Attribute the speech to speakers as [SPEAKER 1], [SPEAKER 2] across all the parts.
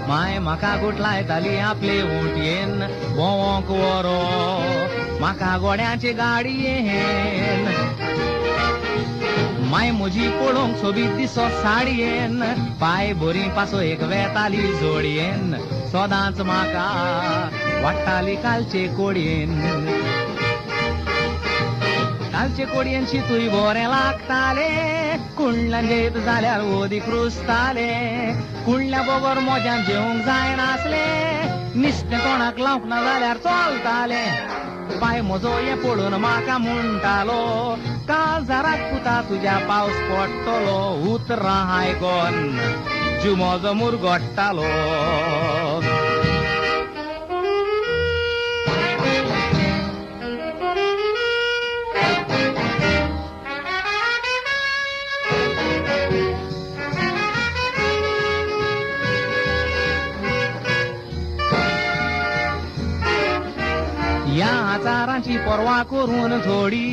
[SPEAKER 1] माय म्हाका गुटलायताली आपले उटयेन भोंवोंक व्हरो म्हाका गोड्याचे गाडयेन माय म्हजी पळोवंक सोबीत दिसो साडयेन पाय बरी पासो एक वेताली जोडयेन सदांच म्हाका वाडटाली कालचे कोडयेन कालचे कोडयेन शितूय बरें लागताले कुंडल्यान जेत जाल्यार ओदीक रुजताले कुंडल्या बरोबर मोज्यान जेवंक जाय नासले नुस्तें कोणाक लावंक ना जाल्यार चलताले पाय म्हजो हें पळोवन म्हाका म्हणटालो काळजाराक पुता तुज्या पावस पडटलो उतरां आयकोन जीव म्हजो मुरगोडटालो ह्या आचारांची पर्वा करून थोडी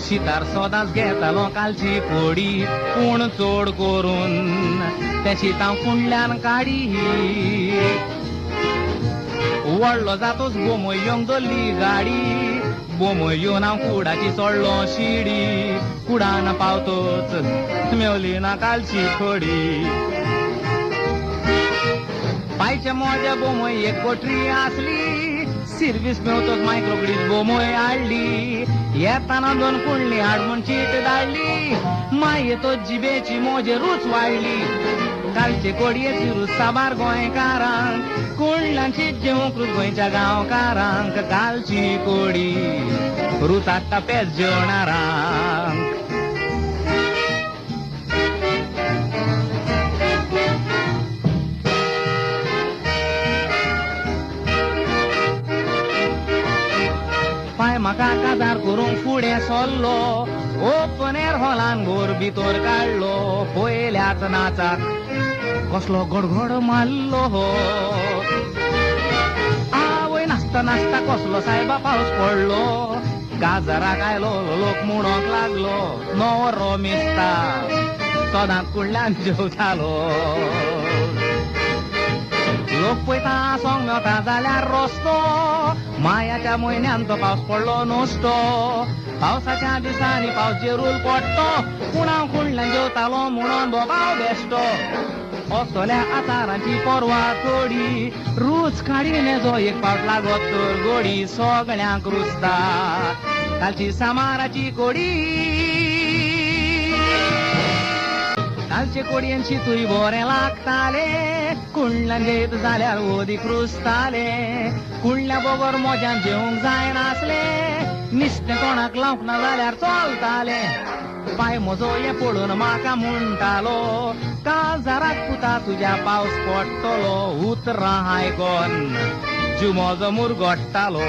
[SPEAKER 1] शितार सदांच घेतालो कालची फोडी पूण चड करून त्या शितां कुंडल्यान काडी व्हडलो जातोच बोमय येवंक दोल्ली गाडी बोमय येवन हांव कुडाची चडलो शिडी कुडान पावतोच मेवली ना कालची खोडी पायच्या मोज्या बोमय एक कोठरी आसली सिर्वीस मेवतोच मायक्रोकडीच बोमय हाडली येताना दोन कुंडली हाड म्हूण चीट धाडली मायेतो जिबेची मोजे रूच वाडली कालचे कोडयेची रूच साबार गोंयकारांक कुंडलांची जेवंक रूच गोंयच्या गांवकारांक कालची कोडी रूच हाडटा पेज जेवणारांक पाय म्हाका काजार करूंक फुडें सरलो ओपन एअर हॉलान घोर भितर काडलो पयल्याच नाचाक कसलो गडगड मारलो आवय नाचता नाचता कसलो सायबा पावस पडलो गाजराक आयलो लोक म्हणोंक लागलो नवरो मेस्ता सदांच कुंडल्यान जेवतालो लोक पळयता सोंग मेवता जाल्यार रस्तो मायाच्या म्हयन्यान तो पावस पडलो नसतो पावसाच्या दिसांनी पावस जेरूल पडटो पूण हांव कुंडल्यान जेवतालो म्हणून बोबाव बेश्टो असल्या आचारांची पर्वा थोडी रूच काडीन जो एक पावट लागत तर गोडी सगळ्यांक रुजता कालची सामाराची कोडी कालचे कोडयेन शितूय बरें लागताले कुंडल्यान जेत जाल्यार ओदीक रुजताले कुंडल्या बरोबर मोज्यान जेवंक जाय नासले नुस्तें कोणाक लावंक ना जाल्यार चलताले पाय म्हजो हें पळोवन म्हाका म्हणटालो काळजाराक पुता तुज्या पावस पडटलो उतरां आयकोन जीव म्हजो मुरगोडटालो